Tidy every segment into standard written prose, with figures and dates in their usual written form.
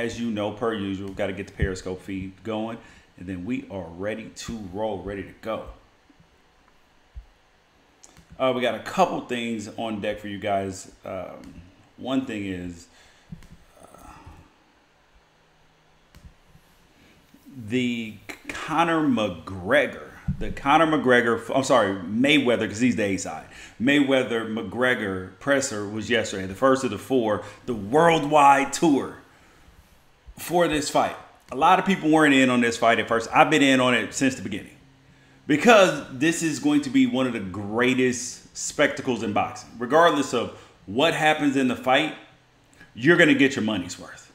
as you know, per usual, got to get the Periscope feed going. And then we are ready to roll, ready to go. We got a couple things on deck for you guys. One thing is the Conor McGregor. I'm sorry, Mayweather, because he's the A side. Mayweather McGregor presser was yesterday, the first of the 4, the worldwide tour for this fight. A lot of people weren't in on this fight at first. I've been in on it since the beginning because this is going to be one of the greatest spectacles in boxing. Regardless of what happens in the fight, you're going to get your money's worth.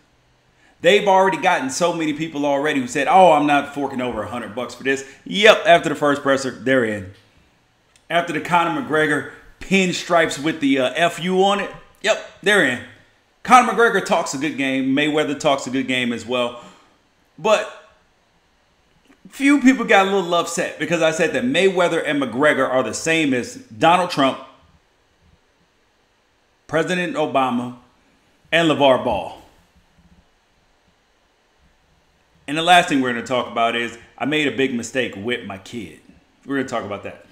They've already gotten so many people already who said, oh, I'm not forking over $100 for this. Yep, after the first presser, they're in. After the Conor McGregor pinstripes with the FU on it, yep, they're in. Conor McGregor talks a good game. Mayweather talks a good game as well. But few people got a little upset because I said that Mayweather and McGregor are the same as Donald Trump, President Obama, and LeVar Ball. And the last thing we're going to talk about is I made a big mistake with my kid. We're going to talk about that.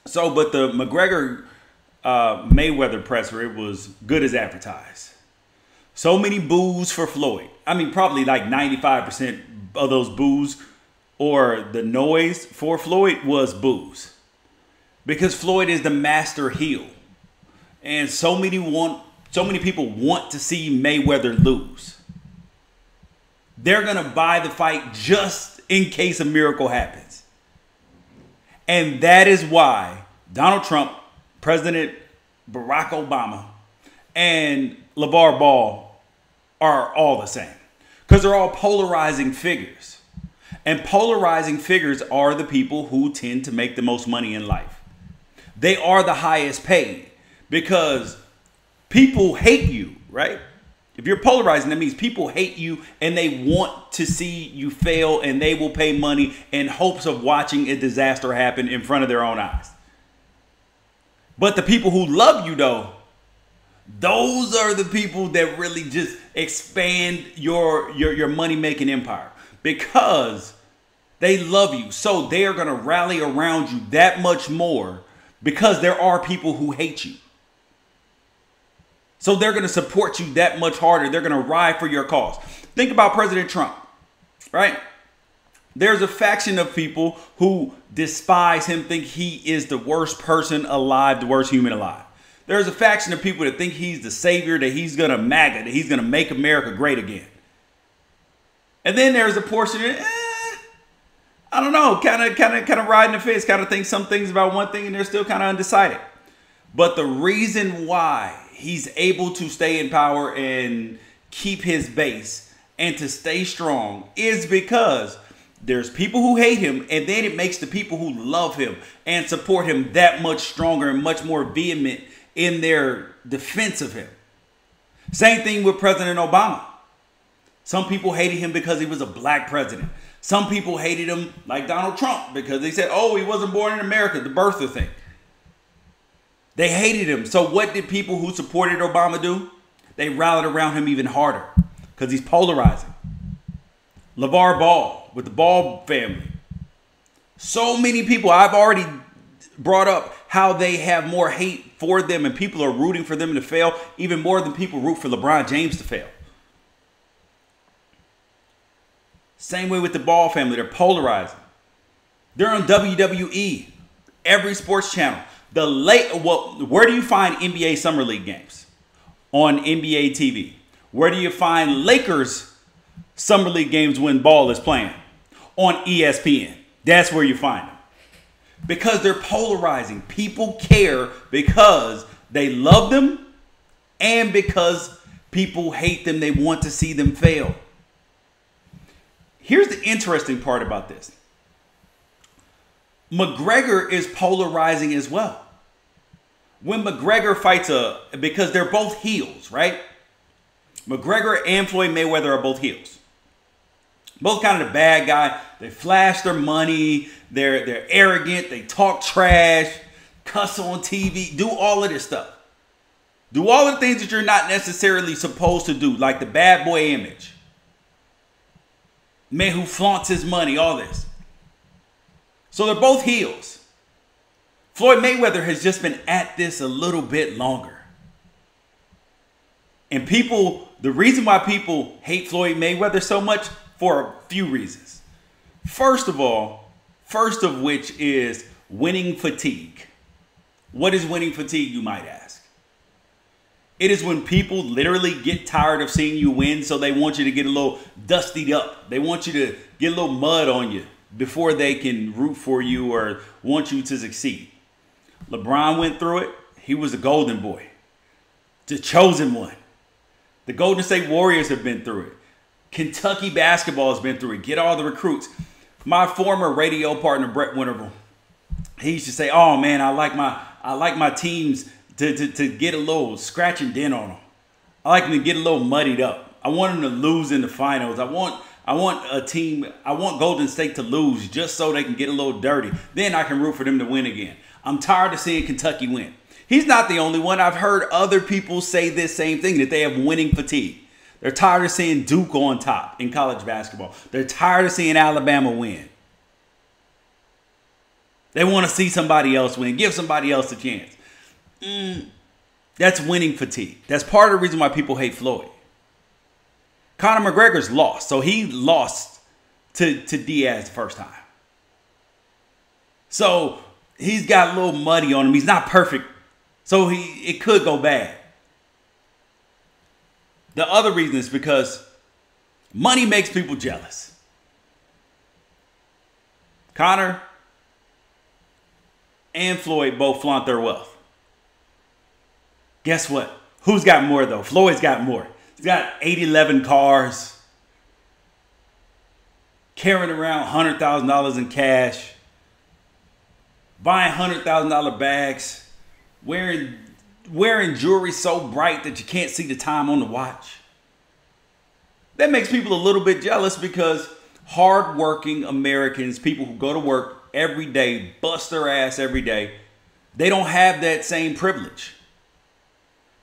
So, but the McGregor Mayweather presser, it was good as advertised. So many boos for Floyd. I mean, probably like 95% of those boos or the noise for Floyd was boos. Because Floyd is the master heel. And so many people want to see Mayweather lose. They're going to buy the fight just in case a miracle happens. And that is why Donald Trump, President Barack Obama, and LeVar Ball are all the same. Because they're all polarizing figures. And polarizing figures are the people who tend to make the most money in life. They are the highest paid because people hate you, right? If you're polarizing, that means people hate you and they want to see you fail, and they will pay money in hopes of watching a disaster happen in front of their own eyes. But the people who love you, though, those are the people that really just expand your money-making empire because they love you. So they are going to rally around you that much more because there are people who hate you. So they're going to support you that much harder. They're going to ride for your cause. Think about President Trump, right? There's a faction of people who despise him, think he is the worst person alive, the worst human alive. There's a faction of people that think he's the savior, that he's going to MAGA, that he's going to make America great again. And then there's a portion that, I don't know, kind of riding the fence, kind of think some things about one thing and they're still kind of undecided. But the reason why he's able to stay in power and keep his base and to stay strong is because there's people who hate him, and then it makes the people who love him and support him that much stronger and much more vehement in their defense of him. Same thing with President Obama. Some people hated him because he was a black president. Some people hated him like Donald Trump because they said, oh, he wasn't born in America, the birther thing. They hated him. So what did people who supported Obama do? They rallied around him even harder because he's polarizing. LeVar Ball with the Ball family. So many people, I've already brought up how they have more hate for them and people are rooting for them to fail even more than people root for LeBron James to fail. Same way with the Ball family. They're polarizing. They're on WWE, every sports channel. Where do you find NBA Summer League games? On NBA TV. Where do you find Lakers Summer League games when Ball is playing? On ESPN. That's where you find them. Because they're polarizing. People care because they love them and because people hate them. They want to see them fail. Here's the interesting part about this. McGregor is polarizing as well. When McGregor fights because they're both heels, right? McGregor and Floyd Mayweather are both heels. Both kind of the bad guy. They flash their money. They're arrogant. They talk trash, cuss on TV, do all of this stuff. Do all of the things that you're not necessarily supposed to do, like the bad boy image. Man who flaunts his money, all this. So they're both heels. Floyd Mayweather has just been at this a little bit longer. And people, the reason why people hate Floyd Mayweather so much, for a few reasons. First of which is winning fatigue. What is winning fatigue, you might ask? It is when people literally get tired of seeing you win, so they want you to get a little dustied up. They want you to get a little mud on you before they can root for you or want you to succeed. LeBron went through it. He was the golden boy, the chosen one. The Golden State Warriors have been through it. Kentucky basketball has been through it. Get all the recruits. My former radio partner, Brett Winterville, he used to say, "Oh man, I like my teams to get a little scratch and dent on them. I like them to get a little muddied up. I want them to lose in the finals. I want Golden State to lose just so they can get a little dirty. Then I can root for them to win again. I'm tired of seeing Kentucky win." He's not the only one. I've heard other people say this same thing, that they have winning fatigue. They're tired of seeing Duke on top in college basketball. They're tired of seeing Alabama win. They want to see somebody else win. Give somebody else a chance. That's winning fatigue. That's part of the reason why people hate Floyd. Conor McGregor's lost. So he lost to Diaz the first time. So he's got a little muddy on him. He's not perfect. So it could go bad. The other reason is because money makes people jealous. Conor and Floyd both flaunt their wealth. Guess what? Who's got more though? Floyd's got more. He's got 811 cars, carrying around $100,000 in cash, buying $100,000 bags, wearing jewelry so bright that you can't see the time on the watch. That makes people a little bit jealous because hardworking Americans, people who go to work every day, bust their ass every day, they don't have that same privilege.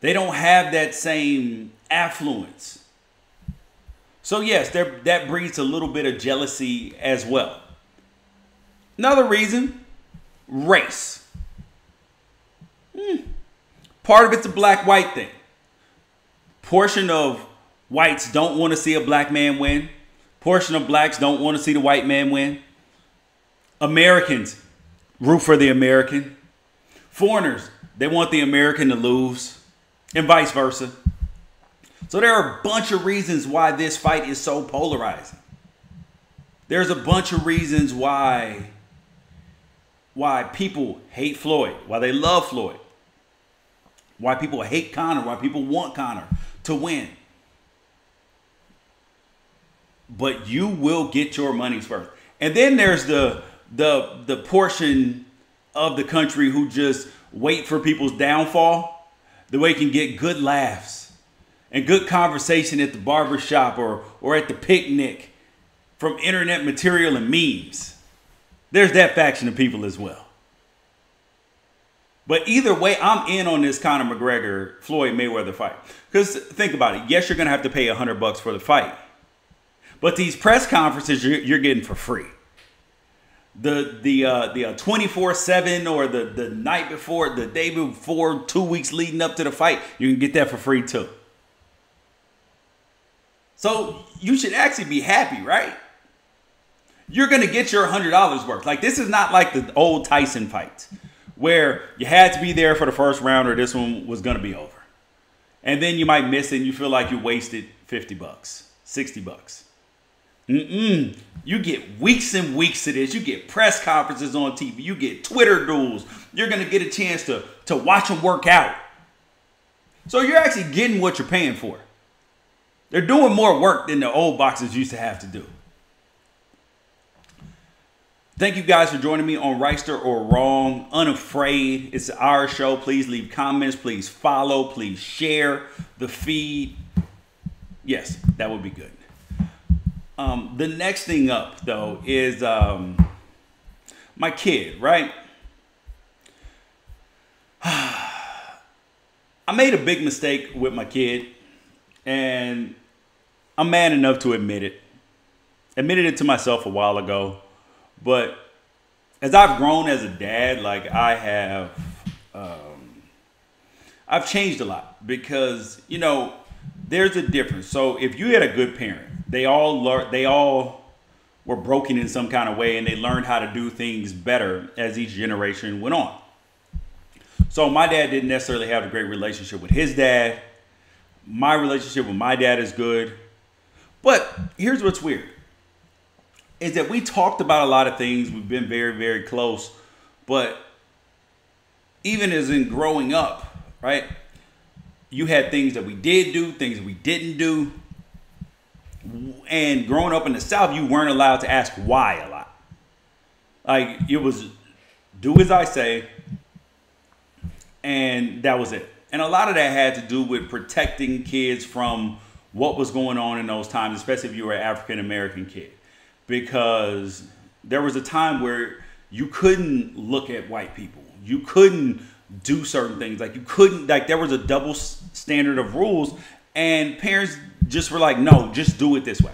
They don't have that same affluence. So yes, that breeds a little bit of jealousy as well. Another reason, race. Part of it's a black-white thing. Portion of whites don't want to see a black man win. Portion of blacks don't want to see the white man win. Americans root for the American. Foreigners, they want the American to lose, and vice versa. So there are a bunch of reasons why this fight is so polarizing. There's a bunch of reasons why people hate Floyd, why they love Floyd, why people hate Conor, why people want Conor to win. But you will get your money's worth. And then there's the portion of the country who just wait for people's downfall, the way you can get good laughs and good conversation at the barbershop or at the picnic from internet material and memes. There's that faction of people as well. But either way, I'm in on this Conor McGregor, Floyd Mayweather fight. Because think about it. Yes, you're going to have to pay $100 for the fight. But these press conferences you're getting for free. The 24/7 or the night before, the day before, 2 weeks leading up to the fight, you can get that for free too. So you should actually be happy, right? You're going to get your $100 worth. Like, this is not like the old Tyson fights where you had to be there for the first round or this one was going to be over. And then you might miss it and you feel like you wasted $50, $60. You get weeks and weeks of this. You get press conferences on TV. You get Twitter duels. You're going to get a chance to watch them work out. So you're actually getting what you're paying for. They're doing more work than the old boxers used to have to do. Thank you guys for joining me on Wrighster or Wrong, Unafraid. It's our show. Please leave comments. Please follow. Please share the feed. Yes, that would be good. The next thing up, though, is my kid, right? I made a big mistake with my kid, and I'm man enough to admit it. admitted it to myself a while ago, but as I've grown as a dad, like I've changed a lot because, you know, there's a difference. So if you had a good parent, they all were broken in some kind of way, and they learned how to do things better as each generation went on. So my dad didn't necessarily have a great relationship with his dad. My relationship with my dad is good. But here's what's weird, is that we talked about a lot of things. We've been very, very close. But even as in growing up, right, you had things that we did do, things that we didn't do. And growing up in the South, you weren't allowed to ask why a lot. Like, it was do as I say, and that was it. And a lot of that had to do with protecting kids from what was going on in those times, especially if you were an African-American kid. Because there was a time where you couldn't look at white people. You couldn't do certain things. Like, you couldn't, like, there was a double standard of rules, and parents just were like, no, just do it this way.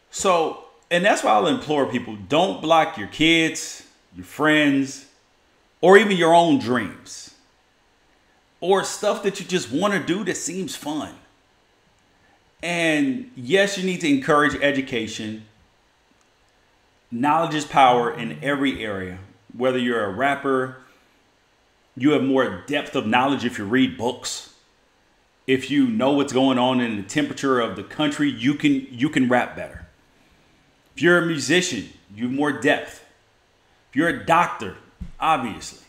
So, and that's why I'll implore people, don't block your kids, your friends, or even your own dreams, or stuff that you just want to do that seems fun. And yes, you need to encourage education. Knowledge is power in every area. Whether you're a rapper, you have more depth of knowledge if you read books. If you know what's going on in the temperature of the country, you can rap better. If you're a musician, you have more depth. If you're a doctor, obviously.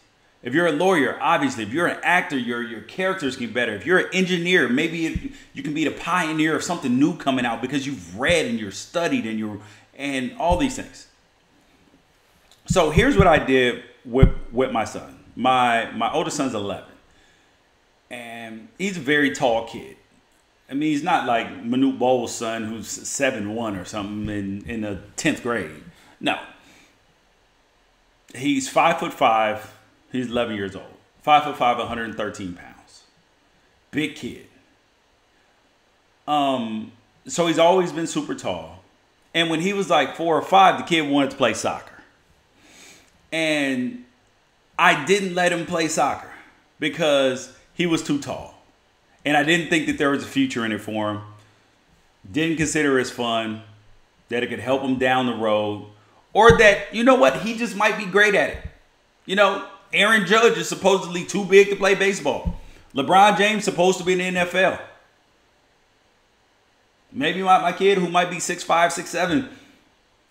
If you're a lawyer, obviously. If you're an actor, your characters get better. If you're an engineer, maybe you can be the pioneer of something new coming out because you've read and you're studied and all these things. So here's what I did with my son. My oldest son's 11. And he's a very tall kid. I mean, he's not like Manute Bowles' son who's 7'1" or something in the 10th grade. No. He's 5'5". He's 11 years old. 5'5", 113 pounds. Big kid. So he's always been super tall. And when he was like 4 or 5, the kid wanted to play soccer. And I didn't let him play soccer because he was too tall. And I didn't think that there was a future in it for him. Didn't consider it as fun, that it could help him down the road, or that, you know what, he just might be great at it. You know, Aaron Judge is supposedly too big to play baseball. LeBron James supposed to be in the NFL. Maybe my kid who might be 6'5", 6'7",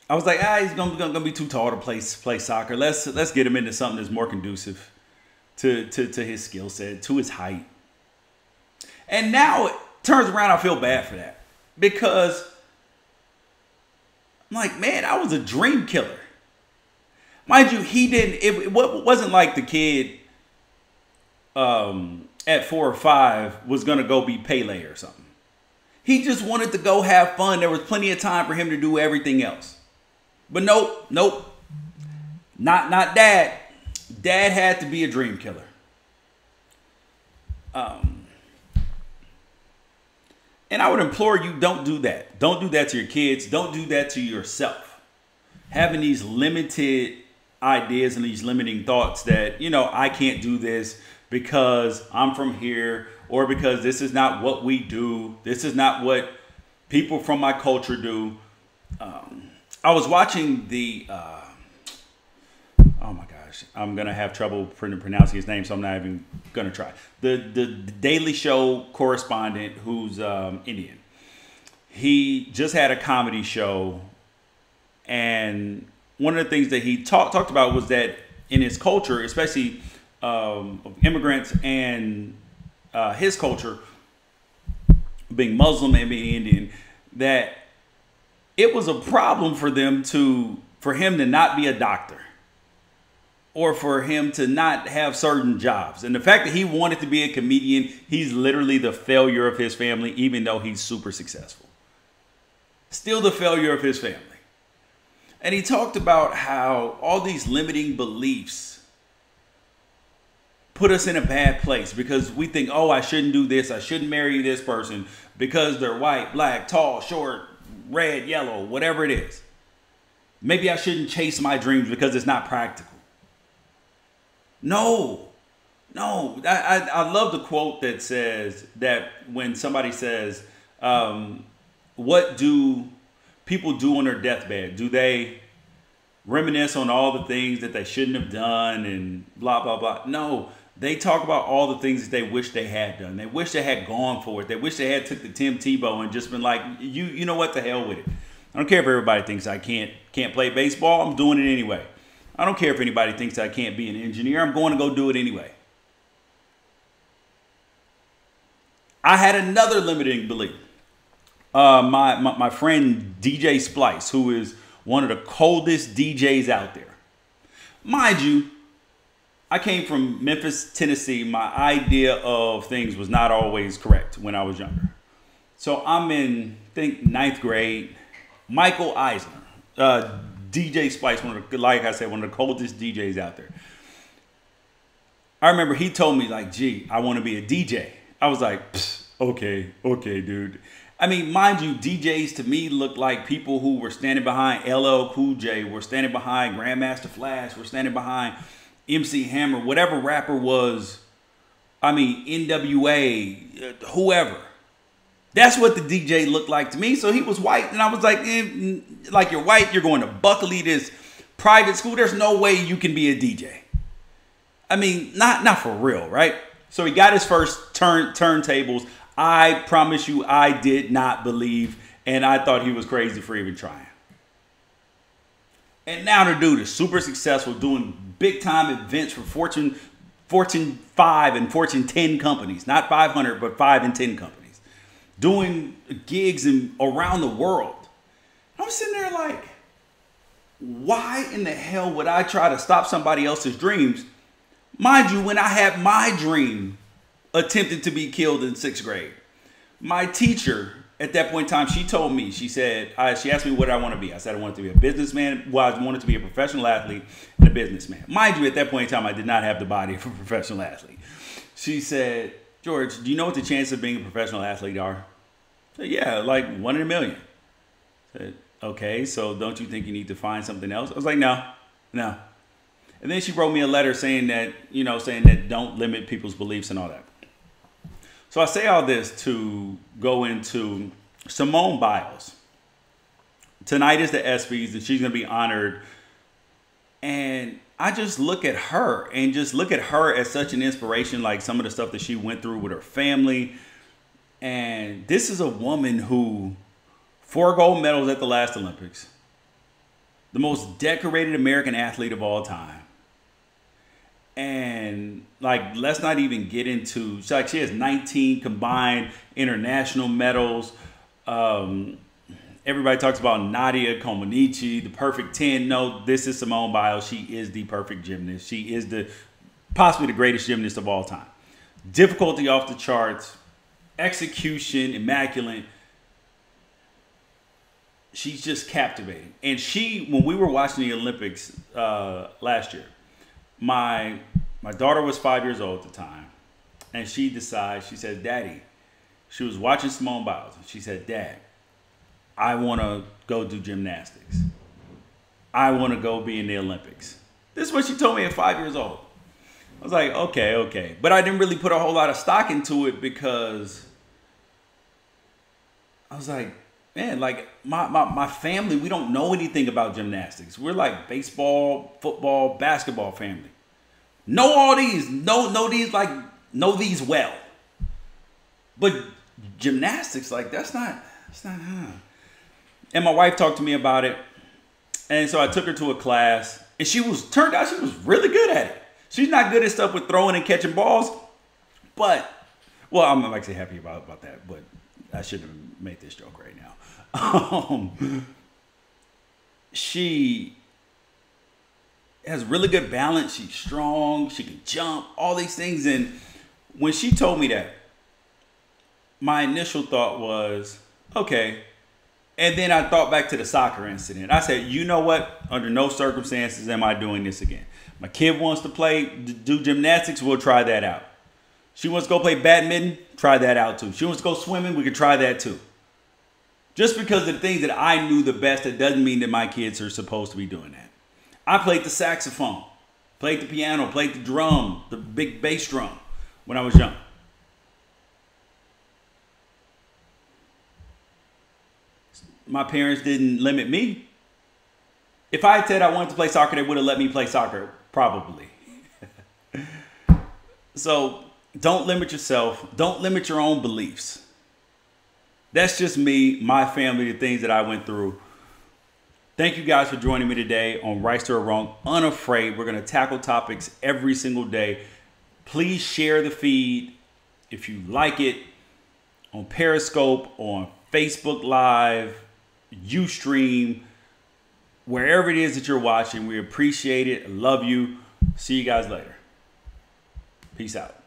I was like, he's gonna be too tall to play soccer. Let's get him into something that's more conducive to his skill set, to his height. And now it turns around, I feel bad for that. Because I'm like, man, I was a dream killer. Mind you, it wasn't like the kid at 4 or 5 was going to go be Pele or something. He just wanted to go have fun. There was plenty of time for him to do everything else. But nope. Not Dad. Dad had to be a dream killer. And I would implore you, don't do that. Don't do that to your kids. Don't do that to yourself. Having these limited ideas and these limiting thoughts that, you know, I can't do this because I'm from here, or because this is not what we do. This is not what people from my culture do. I was watching the, oh my gosh, I'm going to have trouble pronouncing his name, so I'm not even going to try. The Daily Show correspondent who's Indian. He just had a comedy show, and one of the things that he talked about was that in his culture, especially of immigrants and his culture, being Muslim and being Indian, that it was a problem for him to not be a doctor, or for him to not have certain jobs. And the fact that he wanted to be a comedian, he's literally the failure of his family, even though he's super successful. Still the failure of his family. And he talked about how all these limiting beliefs put us in a bad place because we think, oh, I shouldn't do this. I shouldn't marry this person because they're white, black, tall, short, red, yellow, whatever it is. Maybe I shouldn't chase my dreams because it's not practical. No. I love the quote that says that when somebody says, what do people do on their deathbed? Do they reminisce on all the things that they shouldn't have done and blah, blah, blah? No, they talk about all the things that they wish they had done. They wish they had gone for it. They wish they had took the Tim Tebow and just been like, you know what, the hell with it. I don't care if everybody thinks I can't play baseball. I'm doing it anyway. I don't care if anybody thinks I can't be an engineer. I'm going to go do it anyway. I had another limiting belief. My friend DJ Splice, who is one of the coldest DJs out there. Mind you, I came from Memphis, Tennessee. My idea of things was not always correct when I was younger. So I'm in, I think, 9th grade. Michael Eisner, DJ Splice, like I said, one of the coldest DJs out there. I remember he told me, like, gee, I want to be a DJ. I was like, okay, dude. I mean, mind you, DJs to me look like people who were standing behind LL Cool J, were standing behind Grandmaster Flash, were standing behind MC Hammer, whatever rapper was, I mean, NWA, whoever. That's what the DJ looked like to me. So he was white, and I was like, like you're white, you're going to Buckley, this private school. There's no way you can be a DJ. I mean, not for real, right? So he got his first turntables. I promise you, I did not believe, and I thought he was crazy for even trying. And now the dude is super successful, doing big time events for Fortune 5 and Fortune 10 companies, not 500, but 5 and 10 companies, doing gigs around the world. I'm sitting there like, why in the hell would I try to stop somebody else's dreams? Mind you, when I had my dream attempted to be killed in 6th grade. My teacher at that point in time, she told me, she said, she asked me what I want to be. I said I wanted to be a businessman. Well, I wanted to be a professional athlete and a businessman. Mind you, at that point in time, I did not have the body of a professional athlete. She said, George, do you know what the chances of being a professional athlete are? I said, yeah, like 1 in a million. I said, okay, so don't you think you need to find something else? I was like, no. And then she wrote me a letter saying that, saying that don't limit people's beliefs and all that. So I say all this to go into Simone Biles. Tonight is the ESPYs, and she's going to be honored. And I just look at her and just look at her as such an inspiration, like some of the stuff that she went through with her family. And this is a woman who 4 gold medals at the last Olympics, the most decorated American athlete of all time. And like, let's not even get into, she has 19 combined international medals. Everybody talks about Nadia Comaneci, the perfect 10. No, this is Simone Biles. She is the perfect gymnast. She is possibly the greatest gymnast of all time. Difficulty off the charts, execution immaculate. She's just captivating. And when we were watching the Olympics last year, my daughter was 5 years old at the time, and she said, Daddy, she was watching Simone Biles, and she said, Dad, I want to go do gymnastics. I want to go be in the Olympics. This is what she told me at 5 years old. I was like, okay. But I didn't really put a whole lot of stock into it because I was like, man, like my family, we don't know anything about gymnastics. We're like baseball, football, basketball family. Know all these, know these well. But gymnastics, like that's not. And my wife talked to me about it. And so I took her to a class, and turned out she was really good at it. She's not good at stuff with throwing and catching balls, but, well, I'm actually happy about that, but I shouldn't have made this joke right now. She has really good balance. She's strong. She can jump, all these things. And when she told me that, my initial thought was, okay. And then I thought back to the soccer incident. I said, you know what? Under no circumstances am I doing this again. My kid wants to do gymnastics. We'll try that out. She wants to go play badminton. Try that out too. She wants to go swimming. We could try that too. Just because of the things that I knew the best, that doesn't mean that my kids are supposed to be doing that. I played the saxophone, played the piano, played the drum, the big bass drum when I was young. My parents didn't limit me. If I had said I wanted to play soccer, they would have let me play soccer, probably. So don't limit yourself. Don't limit your own beliefs. That's just me, my family, the things that I went through. Thank you guys for joining me today on Wrighster or Wrong Unafraid. We're going to tackle topics every single day. Please share the feed if you like it on Periscope, on Facebook Live, Ustream, wherever it is that you're watching. We appreciate it. Love you. See you guys later. Peace out.